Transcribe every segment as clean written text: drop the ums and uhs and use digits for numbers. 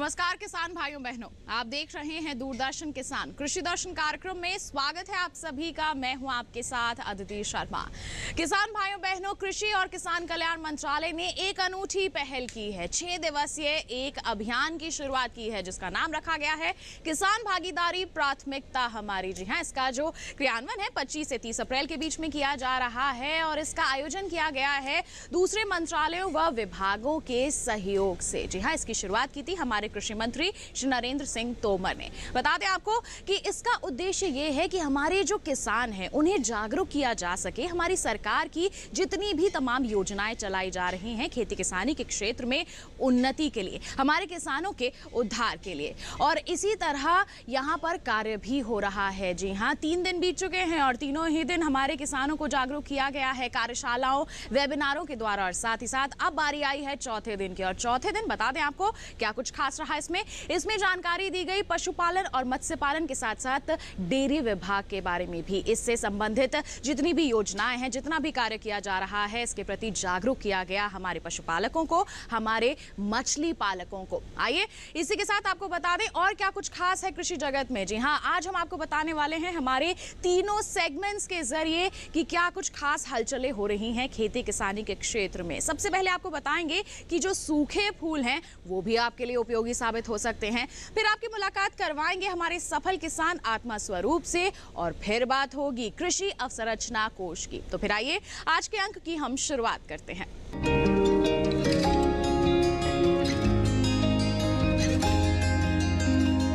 नमस्कार किसान भाइयों बहनों, आप देख रहे हैं दूरदर्शन किसान कृषि दर्शन कार्यक्रम में। स्वागत है आप सभी का। मैं हूं आपके साथ अदिति शर्मा। किसान भाइयों बहनों, कृषि और किसान कल्याण मंत्रालय ने एक अनूठी पहल की है। 6 दिवसीय एक अभियान की शुरुआत की है जिसका नाम रखा गया है किसान भागीदारी प्राथमिकता हमारी। जी हां, इसका जो क्रियान्वयन है 25 से 30 अप्रैल के बीच में किया जा रहा है और इसका आयोजन किया गया है दूसरे मंत्रालयों व विभागों के सहयोग से। जी हां, इसकी शुरुआत की थी हमारे कृषि मंत्री श्री नरेंद्र सिंह तोमर ने। बता दें आपको कि इसका उद्देश्य ये है कि हमारे जो किसान हैं उन्हें जागरूक किया जा सके। हमारी सरकार की जितनी भी तमाम योजनाएं चलाई जा रही हैं खेती किसानी के क्षेत्र में उन्नति के लिए, हमारे किसानों के उद्धार के लिए, और इसी तरह यहाँ पर कार्य भी हो रहा है। जी हाँ, 3 दिन बीत चुके हैं और तीनों ही दिन हमारे किसानों को जागरूक किया गया है कार्यशालाओं वेबिनारों के द्वारा, और साथ ही साथ अब बारी आई है चौथे दिन की। और चौथे दिन बता दें आपको क्या कुछ खास रहा इसमें जानकारी दी गई पशुपालन और मत्स्य पालन के साथ साथ डेयरी विभाग के बारे में भी। इससे संबंधित जितनी भी योजनाएं हैं, जितना भी कार्य किया जा रहा है, इसके प्रति जागरूक किया गया हमारे पशुपालकों को, हमारे मछली पालकों को। आइए इसी के साथ आपको बता दें और क्या कुछ खास है कृषि जगत में। जी हाँ, आज हम आपको बताने वाले हैं हमारे तीनों सेगमेंट्स के जरिए कि क्या कुछ खास हलचलें हो रही हैं खेती किसानी के क्षेत्र में। सबसे पहले आपको बताएंगे कि जो सूखे फूल हैं वो भी आपके लिए उपयोगी साबित हो सकते हैं। फिर आपकी मुलाकात करवाएंगे हमारे सफल किसान आत्मा स्वरूप से, और फिर बात होगी कृषि अवसंरचना कोष की। तो फिर आइए आज के अंक की हम शुरुआत करते हैं।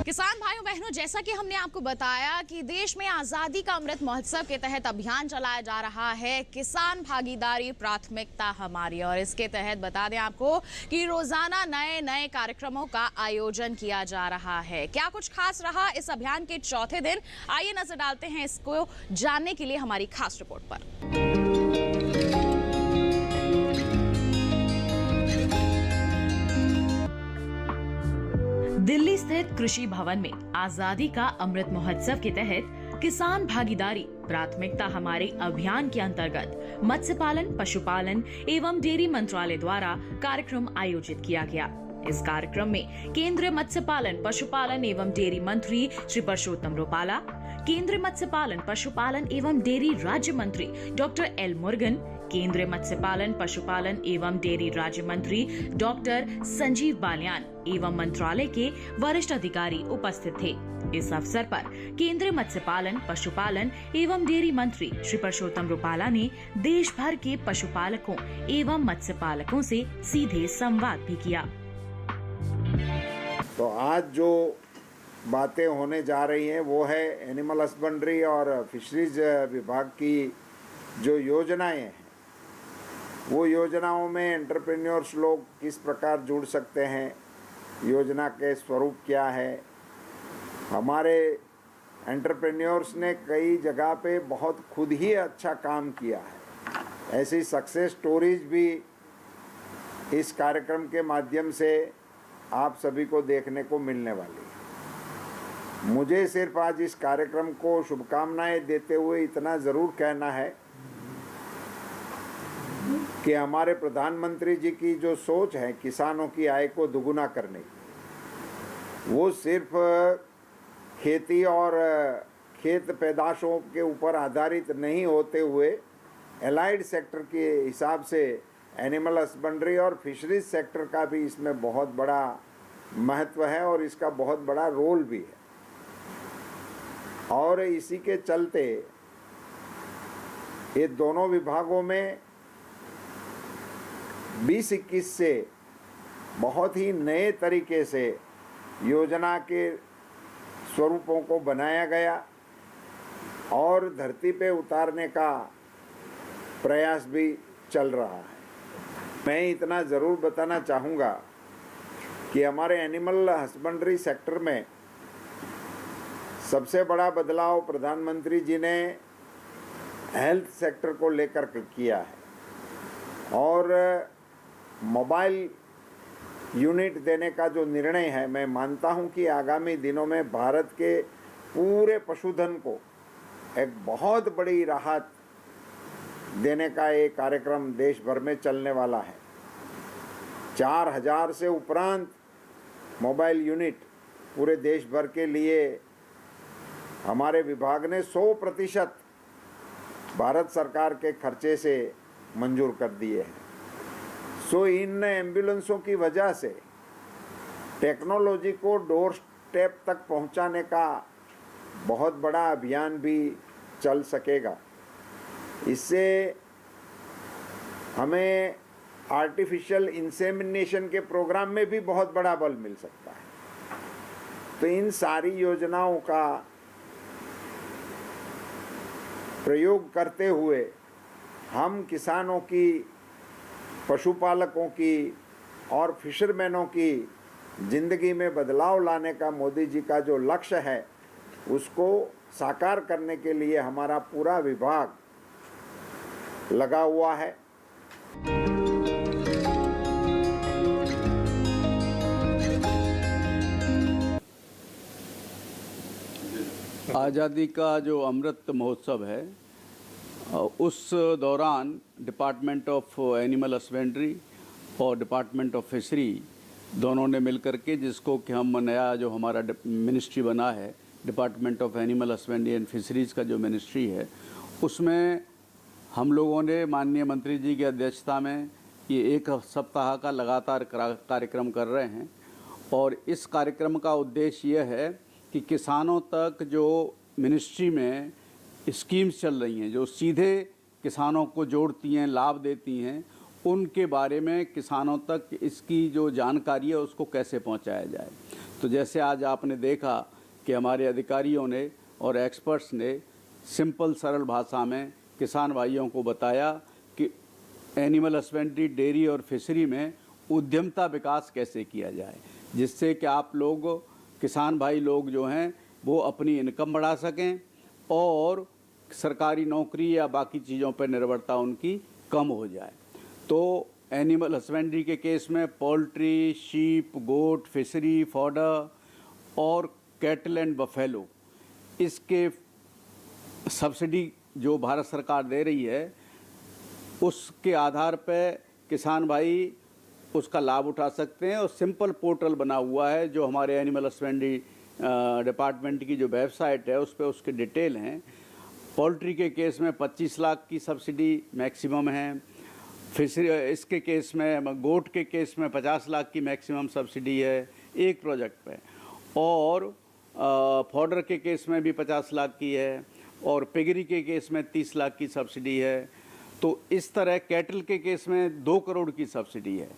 किसान भाइयों बहनों, जैसा कि हमने आपको बताया कि देश में आजादी का अमृत महोत्सव के तहत अभियान चलाया जा रहा है किसान भागीदारी प्राथमिकता हमारी, और इसके तहत बता दें आपको कि रोजाना नए नए कार्यक्रमों का आयोजन किया जा रहा है। क्या कुछ खास रहा इस अभियान के चौथे दिन, आइए नजर डालते हैं इसको जानने के लिए हमारी खास रिपोर्ट पर। दिल्ली स्थित कृषि भवन में आजादी का अमृत महोत्सव के तहत किसान भागीदारी प्राथमिकता हमारे अभियान के अंतर्गत मत्स्य पालन, पशुपालन एवं डेयरी मंत्रालय द्वारा कार्यक्रम आयोजित किया गया। इस कार्यक्रम में केंद्रीय मत्स्य पालन, पशुपालन एवं डेयरी मंत्री श्री परषोत्तम रुपाला, केंद्रीय मत्स्य पालन, पशुपालन एवं डेयरी राज्य मंत्री डॉक्टर एल मुरुगन, केंद्रीय मत्स्य पालन, पशुपालन एवं डेयरी राज्य मंत्री डॉक्टर संजीव बालियान एवं मंत्रालय के वरिष्ठ अधिकारी उपस्थित थे। इस अवसर पर केंद्रीय मत्स्य पालन, पशुपालन एवं डेयरी मंत्री श्री परषोत्तम रुपाला ने देश भर के पशुपालकों एवं मत्स्य पालकों से सीधे संवाद भी किया। तो आज जो बातें होने जा रही हैं वो है एनिमल हस्बेंड्री और फिशरीज विभाग की जो योजनाएं हैं, वो योजनाओं में एंटरप्रेन्योर्स लोग किस प्रकार जुड़ सकते हैं, योजना के स्वरूप क्या है। हमारे एंटरप्रेन्योर्स ने कई जगह पे बहुत खुद ही अच्छा काम किया है। ऐसी सक्सेस स्टोरीज भी इस कार्यक्रम के माध्यम से आप सभी को देखने को मिलने वाली है। मुझे सिर्फ आज इस कार्यक्रम को शुभकामनाएं देते हुए इतना ज़रूर कहना है कि हमारे प्रधानमंत्री जी की जो सोच है किसानों की आय को दुगुना करने की, वो सिर्फ खेती और खेत पैदाशों के ऊपर आधारित नहीं होते हुए एलाइड सेक्टर के हिसाब से एनिमल हस्बेंड्री और फिशरीज सेक्टर का भी इसमें बहुत बड़ा महत्व है और इसका बहुत बड़ा रोल भी है। और इसी के चलते ये दोनों विभागों में 2021 से बहुत ही नए तरीके से योजना के स्वरूपों को बनाया गया और धरती पे उतारने का प्रयास भी चल रहा है। मैं इतना ज़रूर बताना चाहूँगा कि हमारे एनिमल हस्बेंड्री सेक्टर में सबसे बड़ा बदलाव प्रधानमंत्री जी ने हेल्थ सेक्टर को लेकर के किया है, और मोबाइल यूनिट देने का जो निर्णय है, मैं मानता हूं कि आगामी दिनों में भारत के पूरे पशुधन को एक बहुत बड़ी राहत देने का एक कार्यक्रम देश भर में चलने वाला है। 4000 से उपरांत मोबाइल यूनिट पूरे देश भर के लिए हमारे विभाग ने 100% भारत सरकार के खर्चे से मंजूर कर दिए हैं। सो इन एम्बुलेंसों की वजह से टेक्नोलॉजी को डोर स्टेप तक पहुंचाने का बहुत बड़ा अभियान भी चल सकेगा। इससे हमें आर्टिफिशियल इंसेमिनेशन के प्रोग्राम में भी बहुत बड़ा बल मिल सकता है। तो इन सारी योजनाओं का प्रयोग करते हुए हम किसानों की, पशुपालकों की और फिशरमैनों की जिंदगी में बदलाव लाने का मोदी जी का जो लक्ष्य है उसको साकार करने के लिए हमारा पूरा विभाग लगा हुआ है। आज़ादी का जो अमृत महोत्सव है उस दौरान डिपार्टमेंट ऑफ एनिमल हस्बेंड्री और डिपार्टमेंट ऑफ फिशरी दोनों ने मिलकर के, जिसको कि हम नया जो हमारा मिनिस्ट्री बना है department of animal husbandry and fisheries का जो मिनिस्ट्री है, उसमें हम लोगों ने माननीय मंत्री जी की अध्यक्षता में ये एक सप्ताह का लगातार कार्यक्रम कर रहे हैं। और इस कार्यक्रम का उद्देश्य यह है कि किसानों तक जो मिनिस्ट्री में स्कीम्स चल रही हैं, जो सीधे किसानों को जोड़ती हैं, लाभ देती हैं, उनके बारे में किसानों तक इसकी जो जानकारी है उसको कैसे पहुंचाया जाए। तो जैसे आज आपने देखा कि हमारे अधिकारियों ने और एक्सपर्ट्स ने सिंपल सरल भाषा में किसान भाइयों को बताया कि एनिमल हस्बेंड्री, डेयरी और फिशरी में उद्यमता विकास कैसे किया जाए, जिससे कि आप लोग, किसान भाई लोग जो हैं वो अपनी इनकम बढ़ा सकें और सरकारी नौकरी या बाकी चीज़ों पर निर्भरता उनकी कम हो जाए। तो एनिमल हस्बेंड्री के केस में पोल्ट्री, शीप, गोट, फिशरी, फॉडर और कैटल एंड बफेलो, इसके सब्सिडी जो भारत सरकार दे रही है उसके आधार पर किसान भाई उसका लाभ उठा सकते हैं। और सिंपल पोर्टल बना हुआ है जो हमारे एनिमल हस्बेंड्री डिपार्टमेंट की जो वेबसाइट है उस पर उसके डिटेल हैं। पोल्ट्री के केस में 25 लाख की सब्सिडी मैक्सिमम है। फिशरी इसके केस में, गोट के केस में 50 लाख की मैक्सिमम सब्सिडी है एक प्रोजेक्ट पे, और फॉडर के केस में भी 50 लाख की है, और पिगरी के केस में 30 लाख की सब्सिडी है। तो इस तरह कैटल के केस में 2 करोड़ की सब्सिडी है।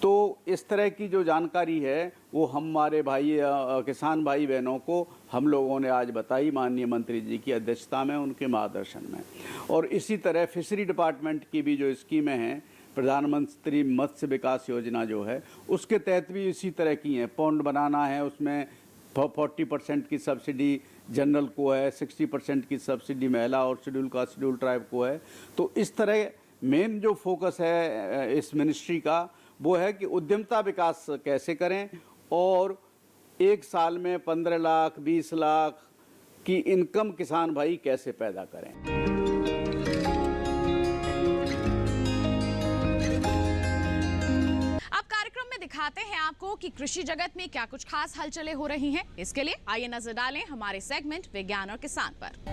तो इस तरह की जो जानकारी है वो हमारे भाई किसान भाई बहनों को हम लोगों ने आज बताई माननीय मंत्री जी की अध्यक्षता में, उनके मार्गदर्शन में। और इसी तरह फिशरी डिपार्टमेंट की भी जो स्कीमें हैं, प्रधानमंत्री मत्स्य विकास योजना जो है उसके तहत भी इसी तरह की हैं। पॉन्ड बनाना है, उसमें 40% की सब्सिडी जनरल को है, 60% की सब्सिडी महिला और शेड्यूल ट्राइब को है। तो इस तरह मेन जो फोकस है इस मिनिस्ट्री का वो है कि उद्यमता विकास कैसे करें और एक साल में 15 लाख 20 लाख की इनकम किसान भाई कैसे पैदा करें। दिखाते हैं आपको कि कृषि जगत में क्या कुछ खास हलचलें हो रही हैं। इसके लिए आइए नजर डालें हमारे सेगमेंट विज्ञान और किसान पर।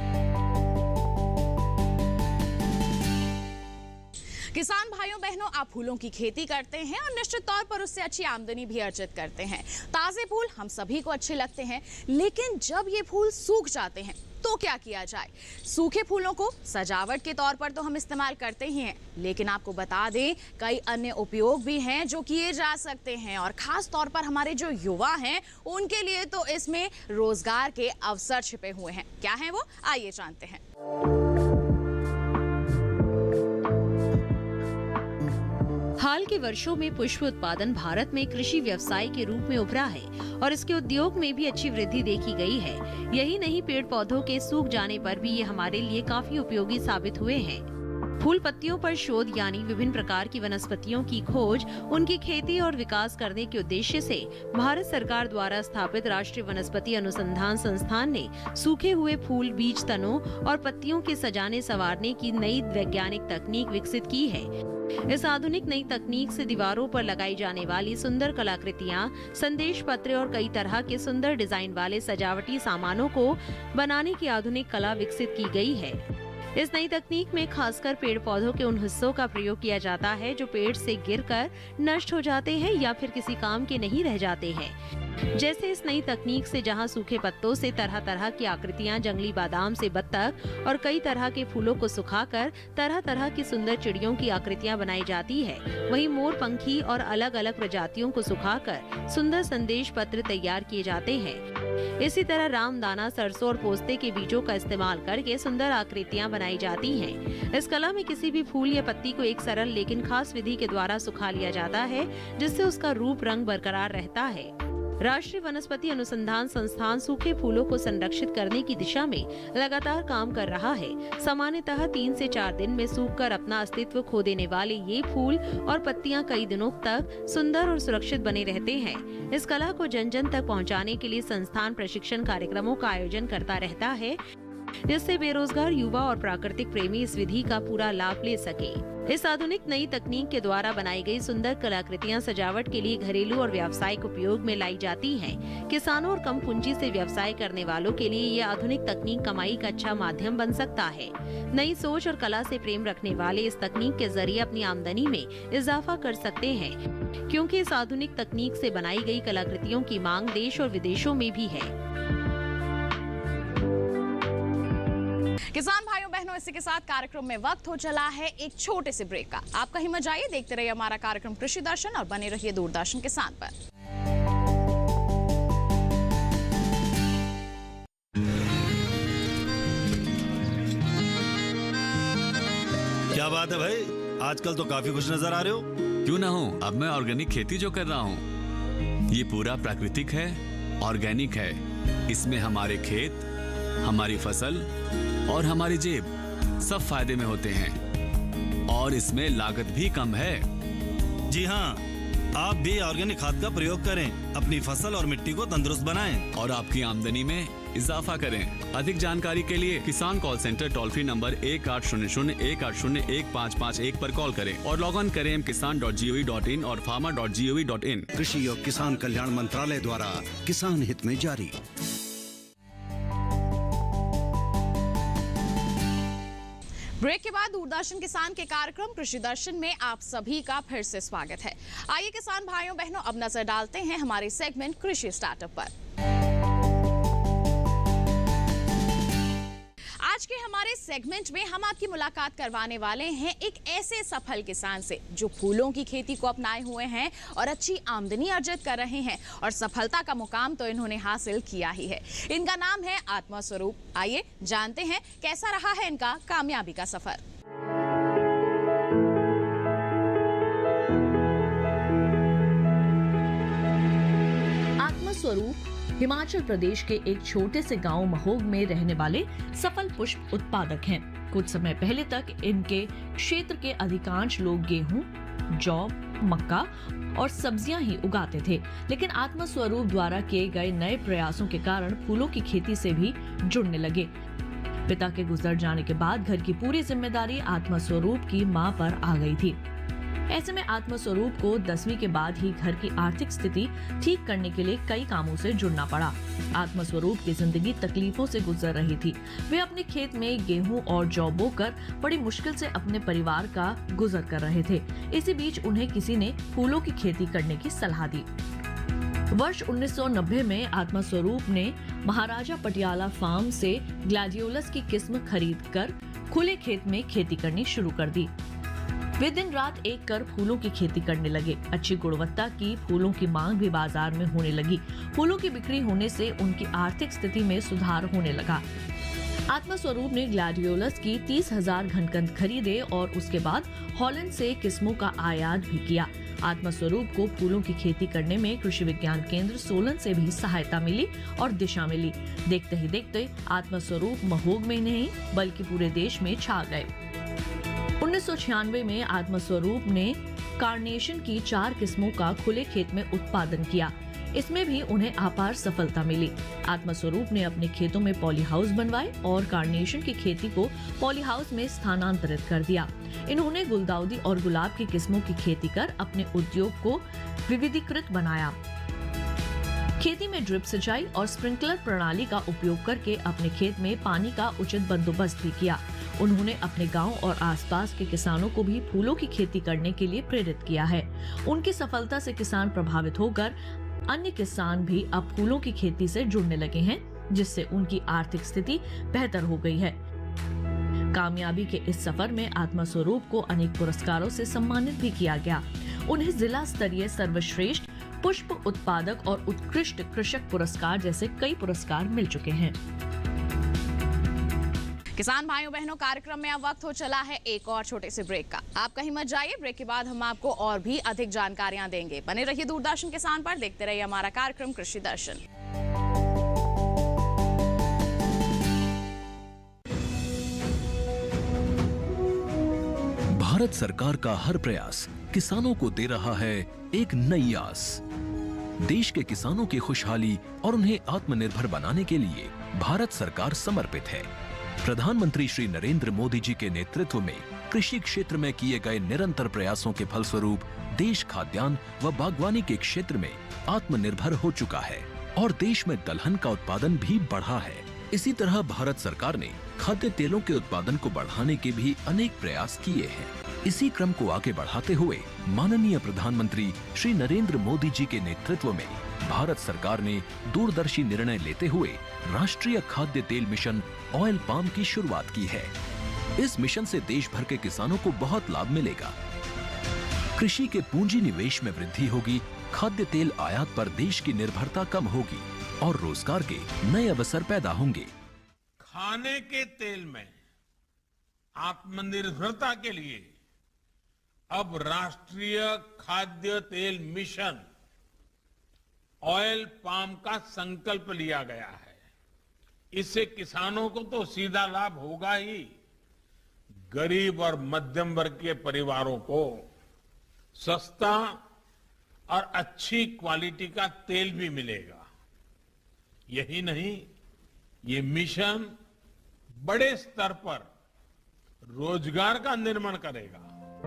किसान भाइयों बहनों, आप फूलों की खेती करते हैं और निश्चित तौर पर उससे अच्छी आमदनी भी अर्जित करते हैं। ताजे फूल हम सभी को अच्छे लगते हैं, लेकिन जब ये फूल सूख जाते हैं तो क्या किया जाए? सूखे फूलों को सजावट के तौर पर तो हम इस्तेमाल करते ही हैं, लेकिन आपको बता दें कई अन्य उपयोग भी हैं जो किए जा सकते हैं, और खास तौर पर हमारे जो युवा हैं उनके लिए तो इसमें रोजगार के अवसर छिपे हुए हैं। क्या है वो, आइए जानते हैं। हाल के वर्षों में पुष्प उत्पादन भारत में कृषि व्यवसाय के रूप में उभरा है और इसके उद्योग में भी अच्छी वृद्धि देखी गई है। यही नहीं, पेड़ पौधों के सूख जाने पर भी ये हमारे लिए काफी उपयोगी साबित हुए हैं। फूल पत्तियों पर शोध यानी विभिन्न प्रकार की वनस्पतियों की खोज, उनकी खेती और विकास करने के उद्देश्य से भारत सरकार द्वारा स्थापित राष्ट्रीय वनस्पति अनुसंधान संस्थान ने सूखे हुए फूल, बीज, तनों और पत्तियों के सजाने संवारने की नई वैज्ञानिक तकनीक विकसित की है। इस आधुनिक नई तकनीक से दीवारों पर लगाई जाने वाली सुंदर कलाकृतियां, संदेश पत्र और कई तरह के सुंदर डिजाइन वाले सजावटी सामानों को बनाने की आधुनिक कला विकसित की गई है। इस नई तकनीक में खासकर पेड़ पौधों के उन हिस्सों का प्रयोग किया जाता है जो पेड़ से गिरकर नष्ट हो जाते हैं या फिर किसी काम के नहीं रह जाते हैं। जैसे इस नई तकनीक से जहां सूखे पत्तों से तरह तरह की आकृतियां, जंगली बादाम से बत्तख और कई तरह के फूलों को सुखाकर तरह तरह की सुंदर चिड़ियों की आकृतियां बनाई जाती है, वहीं मोर पंखी और अलग अलग प्रजातियों को सुखाकर सुंदर संदेश पत्र तैयार किए जाते हैं। इसी तरह रामदाना, सरसों और पोस्ते के बीजों का इस्तेमाल करके सुंदर आकृतियां बनाई जाती हैं। इस कला में किसी भी फूल या पत्ती को एक सरल लेकिन खास विधि के द्वारा सुखा लिया जाता है, जिससे उसका रूप रंग बरकरार रहता है। राष्ट्रीय वनस्पति अनुसंधान संस्थान सूखे फूलों को संरक्षित करने की दिशा में लगातार काम कर रहा है। सामान्यतः 3 से 4 दिन में सूखकर अपना अस्तित्व खो देने वाले ये फूल और पत्तियां कई दिनों तक सुंदर और सुरक्षित बने रहते हैं। इस कला को जन जन तक पहुंचाने के लिए संस्थान प्रशिक्षण कार्यक्रमों का आयोजन करता रहता है, जिससे बेरोजगार युवा और प्राकृतिक प्रेमी इस विधि का पूरा लाभ ले सके। इस आधुनिक नई तकनीक के द्वारा बनाई गई सुंदर कलाकृतियां सजावट के लिए घरेलू और व्यावसायिक उपयोग में लाई जाती हैं। किसानों और कम पूंजी से व्यवसाय करने वालों के लिए ये आधुनिक तकनीक कमाई का अच्छा माध्यम बन सकता है। नई सोच और कला से प्रेम रखने वाले इस तकनीक के जरिए अपनी आमदनी में इजाफा कर सकते हैं, क्योंकि इस आधुनिक तकनीक से बनाई गई कलाकृतियों की मांग देश और विदेशों में भी है। किसान भाइयों बहनों, इसी के साथ कार्यक्रम में वक्त हो चला है एक छोटे से ब्रेक का। आप कहीं मत जाइए, देखते रहिए हमारा कार्यक्रम कृषि दर्शन और बने रहिए दूरदर्शन किसान पर। क्या बात है भाई, आजकल तो काफी खुश नजर आ रहे हो। क्यों ना हो, अब मैं ऑर्गेनिक खेती जो कर रहा हूँ ये पूरा प्राकृतिक है, ऑर्गेनिक है। इसमें हमारे खेत, हमारी फसल और हमारी जेब सब फायदे में होते हैं और इसमें लागत भी कम है। जी हाँ, आप भी ऑर्गेनिक खाद का प्रयोग करें, अपनी फसल और मिट्टी को तंदुरुस्त बनाएं और आपकी आमदनी में इजाफा करें। अधिक जानकारी के लिए किसान call centre toll free number 1800-180-1551 पर कॉल करें और लॉग ऑन करें kisan.gov.in और farmer.gov.in। कृषि और किसान कल्याण मंत्रालय द्वारा किसान हित में जारी। ब्रेक के बाद दूरदर्शन किसान के कार्यक्रम कृषि दर्शन में आप सभी का फिर से स्वागत है। आइए किसान भाइयों बहनों, अब नजर डालते हैं हमारे सेगमेंट कृषि स्टार्टअप पर। आज के हमारे सेगमेंट में हम आपकी मुलाकात करवाने वाले हैं एक ऐसे सफल किसान से जो फूलों की खेती को अपनाए हुए हैं और अच्छी आमदनी अर्जित कर रहे हैं, और सफलता का मुकाम तो इन्होंने हासिल किया ही है। इनका नाम है आत्मास्वरूप। आइए जानते हैं कैसा रहा है इनका कामयाबी का सफर। आत्मास्वरूप हिमाचल प्रदेश के एक छोटे से गांव महोग में रहने वाले सफल पुष्प उत्पादक हैं। कुछ समय पहले तक इनके क्षेत्र के अधिकांश लोग गेहूं, जौ, मक्का और सब्जियां ही उगाते थे, लेकिन आत्मास्वरूप द्वारा किए गए नए प्रयासों के कारण फूलों की खेती से भी जुड़ने लगे। पिता के गुजर जाने के बाद घर की पूरी जिम्मेदारी आत्मास्वरूप की मां पर आ गई थी। ऐसे में आत्मास्वरूप को 10वीं के बाद ही घर की आर्थिक स्थिति ठीक करने के लिए कई कामों से जुड़ना पड़ा। आत्मास्वरूप की जिंदगी तकलीफों से गुजर रही थी। वे अपने खेत में गेहूं और जौ बोकर बड़ी मुश्किल से अपने परिवार का गुजर कर रहे थे। इसी बीच उन्हें किसी ने फूलों की खेती करने की सलाह दी। वर्ष 1990 में आत्मास्वरूप ने महाराजा पटियाला फार्म से ग्लैडियोलस की किस्म खरीदकर खुले खेत में खेती करनी शुरू कर दी। वे दिन रात एक कर फूलों की खेती करने लगे। अच्छी गुणवत्ता की फूलों की मांग भी बाजार में होने लगी। फूलों की बिक्री होने से उनकी आर्थिक स्थिति में सुधार होने लगा। आत्मास्वरूप ने ग्लैडियोलस की 30,000 घनकंद खरीदे और उसके बाद हॉलैंड से किस्मों का आयात भी किया। आत्मास्वरूप को फूलों की खेती करने में कृषि विज्ञान केंद्र सोलन से भी सहायता मिली और दिशा मिली। देखते ही देखते आत्मास्वरूप महोग में नहीं बल्कि पूरे देश में छा गए। 1996 में आत्मास्वरूप ने कार्नेशन की 4 किस्मों का खुले खेत में उत्पादन किया। इसमें भी उन्हें अपार सफलता मिली। आत्मस्वरूप ने अपने खेतों में पॉली हाउस बनवाए और कार्नेशन की खेती को पॉली हाउस में स्थानांतरित कर दिया। इन्होंने गुलदाउदी और गुलाब की किस्मों की खेती कर अपने उद्योग को विविधीकृत बनाया। खेती में ड्रिप सिंचाई और स्प्रिंकलर प्रणाली का उपयोग करके अपने खेत में पानी का उचित बंदोबस्त भी किया। उन्होंने अपने गांव और आसपास के किसानों को भी फूलों की खेती करने के लिए प्रेरित किया है। उनकी सफलता से किसान प्रभावित होकर अन्य किसान भी अब फूलों की खेती से जुड़ने लगे हैं, जिससे उनकी आर्थिक स्थिति बेहतर हो गई है। कामयाबी के इस सफर में आत्मस्वरूप को अनेक पुरस्कारों से सम्मानित भी किया गया। उन्हें जिला स्तरीय सर्वश्रेष्ठ पुष्प उत्पादक और उत्कृष्ट कृषक पुरस्कार जैसे कई पुरस्कार मिल चुके हैं। किसान भाइयों बहनों, कार्यक्रम में अब वक्त हो चला है एक और छोटे से ब्रेक का। आप कहीं मत जाइए, ब्रेक के बाद हम आपको और भी अधिक जानकारियां देंगे। बने रहिए दूरदर्शन किसान पर, देखते रहिए हमारा कार्यक्रम कृषि दर्शन। भारत सरकार का हर प्रयास किसानों को दे रहा है एक नई आस। देश के किसानों की खुशहाली और उन्हें आत्मनिर्भर बनाने के लिए भारत सरकार समर्पित है। प्रधानमंत्री श्री नरेंद्र मोदी जी के नेतृत्व में कृषि क्षेत्र में किए गए निरंतर प्रयासों के फलस्वरूप देश खाद्यान्न व बागवानी के क्षेत्र में आत्मनिर्भर हो चुका है और देश में दलहन का उत्पादन भी बढ़ा है। इसी तरह भारत सरकार ने खाद्य तेलों के उत्पादन को बढ़ाने के भी अनेक प्रयास किए हैं। इसी क्रम को आगे बढ़ाते हुए माननीय प्रधानमंत्री श्री नरेंद्र मोदी जी के नेतृत्व में भारत सरकार ने दूरदर्शी निर्णय लेते हुए राष्ट्रीय खाद्य तेल मिशन ऑयल पाम की शुरुआत की है। इस मिशन से देश भर के किसानों को बहुत लाभ मिलेगा। कृषि के पूंजी निवेश में वृद्धि होगी, खाद्य तेल आयात पर देश की निर्भरता कम होगी और रोजगार के नए अवसर पैदा होंगे। खाने के तेल में आत्मनिर्भरता के लिए अब राष्ट्रीय खाद्य तेल मिशन ऑयल पाम का संकल्प लिया गया है। इससे किसानों को तो सीधा लाभ होगा ही, गरीब और मध्यम वर्ग के परिवारों को सस्ता और अच्छी क्वालिटी का तेल भी मिलेगा। यही नहीं, ये मिशन बड़े स्तर पर रोजगार का निर्माण करेगा।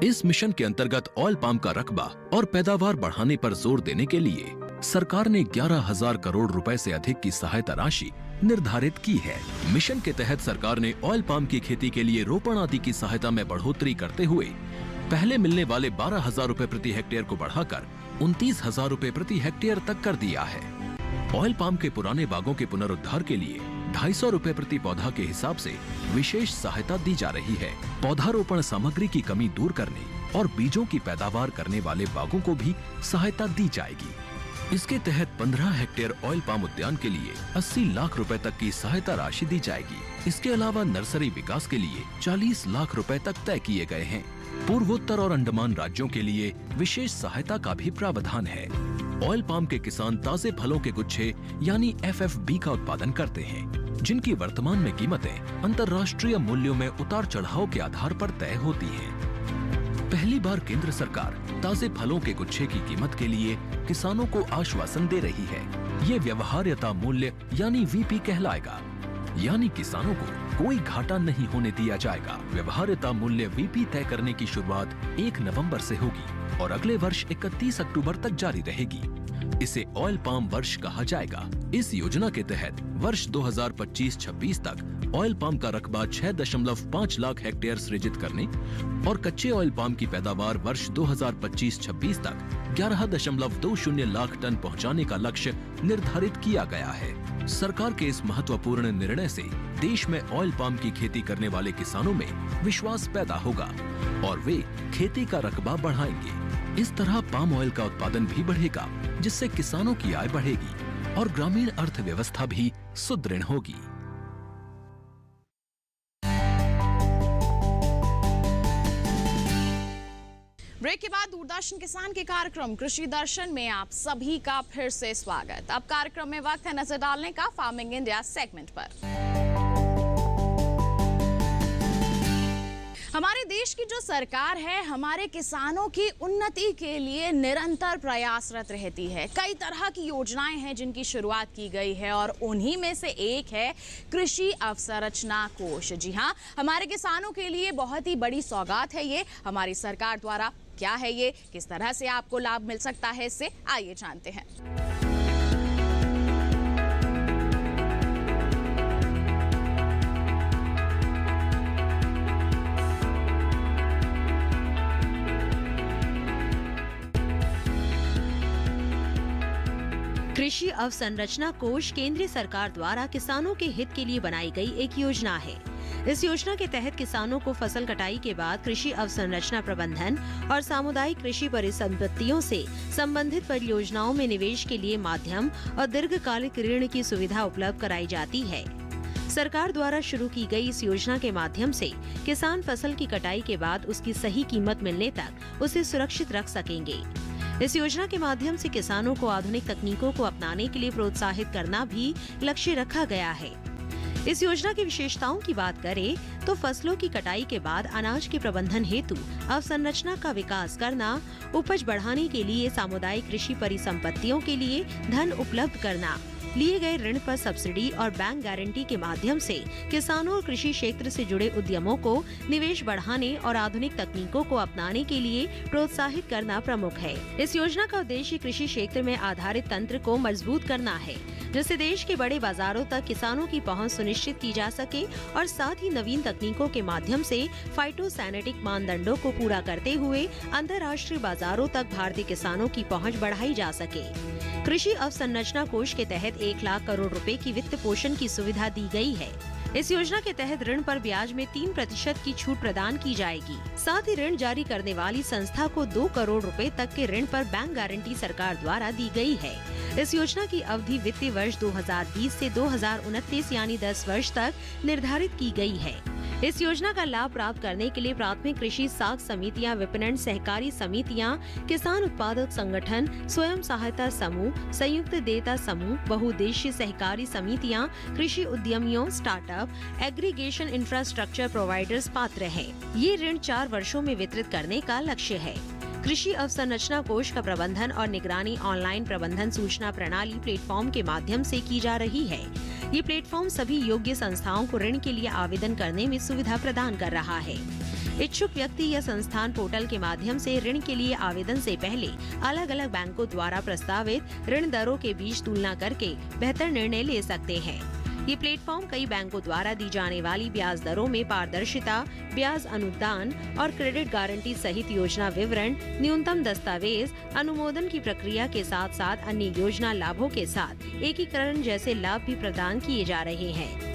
इस मिशन के अंतर्गत ऑयल पाम का रकबा और पैदावार बढ़ाने पर जोर देने के लिए सरकार ने 11,000 करोड़ रुपए से अधिक की सहायता राशि निर्धारित की है। मिशन के तहत सरकार ने ऑयल पाम की खेती के लिए रोपण आदि की सहायता में बढ़ोतरी करते हुए पहले मिलने वाले 12,000 रुपए प्रति हेक्टेयर को बढ़ाकर 29,000 रुपए प्रति हेक्टेयर तक कर दिया है। ऑयल पाम के पुराने बागों के पुनरुद्धार के लिए 250 रुपए प्रति पौधा के हिसाब से विशेष सहायता दी जा रही है। पौधारोपण सामग्री की कमी दूर करने और बीजों की पैदावार करने वाले बागों को भी सहायता दी जाएगी। इसके तहत 15 हेक्टेयर ऑयल पाम उद्यान के लिए 80 लाख रुपए तक की सहायता राशि दी जाएगी। इसके अलावा नर्सरी विकास के लिए 40 लाख रुपए तक तय किए गए हैं। पूर्वोत्तर और अंडमान राज्यों के लिए विशेष सहायता का भी प्रावधान है। ऑयल पाम के किसान ताजे फलों के गुच्छे यानी FFB का उत्पादन करते हैं, जिनकी वर्तमान में कीमतें अंतर्राष्ट्रीय मूल्यों में उतार चढ़ाव के आधार पर तय होती हैं। पहली बार केंद्र सरकार ताजे फलों के गुच्छे की कीमत के लिए किसानों को आश्वासन दे रही है। ये व्यवहार्यता मूल्य यानी VP कहलाएगा, यानी किसानों को कोई घाटा नहीं होने दिया जाएगा। व्यवहार्यता मूल्य VP तय करने की शुरुआत 1 नवंबर से होगी और अगले वर्ष 31 अक्टूबर तक जारी रहेगी। इसे ऑयल पाम वर्ष कहा जाएगा। इस योजना के तहत वर्ष 2025-26 तक ऑयल पाम का रकबा 6.5 लाख हेक्टेयर सृजित करने और कच्चे ऑयल पाम की पैदावार वर्ष 2025-26 तक 11.20 लाख टन पहुंचाने का लक्ष्य निर्धारित किया गया है। सरकार के इस महत्वपूर्ण निर्णय से देश में ऑयल पाम की खेती करने वाले किसानों में विश्वास पैदा होगा और वे खेती का रकबा बढ़ाएंगे। इस तरह पाम ऑयल का उत्पादन भी बढ़ेगा, जिससे किसानों की आय बढ़ेगी और ग्रामीण अर्थव्यवस्था भी सुदृढ़ होगी। ब्रेक के बाद दूरदर्शन किसान के कार्यक्रम कृषि दर्शन में आप सभी का फिर से स्वागत। अब कार्यक्रम में वक्त है नजर डालने का फार्मिंग इंडिया सेगमेंट पर। हमारे देश की जो सरकार है हमारे किसानों की उन्नति के लिए निरंतर प्रयासरत रहती है। कई तरह की योजनाएं हैं जिनकी शुरुआत की गई है और उन्हीं में से एक है कृषि अवसंरचना कोष। जी हाँ, हमारे किसानों के लिए बहुत ही बड़ी सौगात है ये हमारी सरकार द्वारा। क्या है ये, किस तरह से आपको लाभ मिल सकता है, इससे आइए जानते हैं। कृषि अवसंरचना कोष केंद्रीय सरकार द्वारा किसानों के हित के लिए बनाई गई एक योजना है। इस योजना के तहत किसानों को फसल कटाई के बाद कृषि अवसंरचना प्रबंधन और सामुदायिक कृषि परिसंपत्तियों से संबंधित परियोजनाओं में निवेश के लिए माध्यम और दीर्घकालिक ऋण की सुविधा उपलब्ध कराई जाती है। सरकार द्वारा शुरू की गई इस योजना के माध्यम से किसान फसल की कटाई के बाद उसकी सही कीमत मिलने तक उसे सुरक्षित रख सकेंगे। इस योजना के माध्यम से किसानों को आधुनिक तकनीकों को अपनाने के लिए प्रोत्साहित करना भी लक्ष्य रखा गया है। इस योजना की विशेषताओं की बात करें तो फसलों की कटाई के बाद अनाज के प्रबंधन हेतु अवसंरचना का विकास करना, उपज बढ़ाने के लिए सामुदायिक कृषि परिसंपत्तियों के लिए धन उपलब्ध करना, लिए गए ऋण पर सब्सिडी और बैंक गारंटी के माध्यम से किसानों और कृषि क्षेत्र से जुड़े उद्यमों को निवेश बढ़ाने और आधुनिक तकनीकों को अपनाने के लिए प्रोत्साहित करना प्रमुख है। इस योजना का उद्देश्य कृषि क्षेत्र में आधारित तंत्र को मजबूत करना है, जिससे देश के बड़े बाजारों तक किसानों की पहुंच सुनिश्चित की जा सके और साथ ही नवीन तकनीकों के माध्यम से फाइटोसैनिटरी मानदंडों को पूरा करते हुए अंतर्राष्ट्रीय बाजारों तक भारतीय किसानों की पहुंच बढ़ाई जा सके। कृषि अवसंरचना कोष के तहत 1 लाख करोड़ रुपए की वित्त पोषण की सुविधा दी गई है। इस योजना के तहत ऋण पर ब्याज में 3% की छूट प्रदान की जाएगी। साथ ही ऋण जारी करने वाली संस्था को 2 करोड़ रुपए तक के ऋण पर बैंक गारंटी सरकार द्वारा दी गई है। इस योजना की अवधि वित्तीय वर्ष 2020 से 2029 यानी 10 वर्ष तक निर्धारित की गई है। इस योजना का लाभ प्राप्त करने के लिए प्राथमिक कृषि साख समितियां, विपणन सहकारी समितियां, किसान उत्पादक संगठन, स्वयं सहायता समूह, संयुक्त देयता समूह, बहुउद्देशीय सहकारी समितियां, कृषि उद्यमियों, स्टार्टअप, एग्रीगेशन इंफ्रास्ट्रक्चर प्रोवाइडर्स पात्र हैं। ये ऋण 4 वर्षों में वितरित करने का लक्ष्य है। कृषि अवसंरचना कोष का प्रबंधन और निगरानी ऑनलाइन प्रबंधन सूचना प्रणाली प्लेटफॉर्म के माध्यम से की जा रही है। ये प्लेटफॉर्म सभी योग्य संस्थाओं को ऋण के लिए आवेदन करने में सुविधा प्रदान कर रहा है। इच्छुक व्यक्ति या संस्थान पोर्टल के माध्यम से ऋण के लिए आवेदन से पहले अलग अलग बैंकों द्वारा प्रस्तावित ऋण दरों के बीच तुलना करके बेहतर निर्णय ले सकते हैं। ये प्लेटफॉर्म कई बैंकों द्वारा दी जाने वाली ब्याज दरों में पारदर्शिता, ब्याज अनुदान और क्रेडिट गारंटी सहित योजना विवरण, न्यूनतम दस्तावेज, अनुमोदन की प्रक्रिया के साथ साथ अन्य योजना लाभों के साथ एकीकरण जैसे लाभ भी प्रदान किए जा रहे हैं।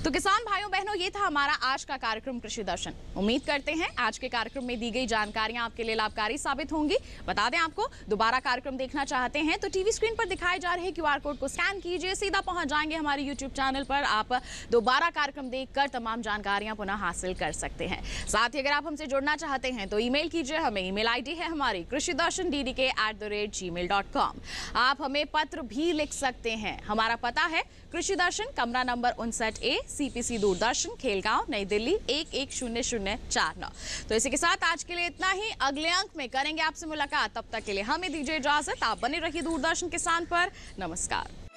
तो किसान भाइयों बहनों, ये था हमारा आज का कार्यक्रम कृषि दर्शन। उम्मीद करते हैं आज के कार्यक्रम में दी गई जानकारियां आपके लिए लाभकारी साबित होंगी। बता दें आपको, दोबारा कार्यक्रम देखना चाहते हैं तो टीवी स्क्रीन पर दिखाए जा रहे QR कोड को स्कैन कीजिए, सीधा पहुंच जाएंगे हमारे YouTube चैनल पर। आप दोबारा कार्यक्रम देखकर तमाम जानकारियां पुनः हासिल कर सकते हैं। साथ ही अगर आप हमसे जुड़ना चाहते हैं तो ईमेल कीजिए, हमें ईमेल ID है हमारी krishidarshan@gmail.com। आप हमें पत्र भी लिख सकते हैं। हमारा पता है कृषि दर्शन, कमरा number 59A, CPC Doordarshan, Khelgaon, नई दिल्ली 110049। तो इसी के साथ आज के लिए इतना ही। अगले अंक में करेंगे आपसे मुलाकात। तब तक के लिए हमें दीजिए इजाजत। आप बने रहिए दूरदर्शन किसान पर। नमस्कार।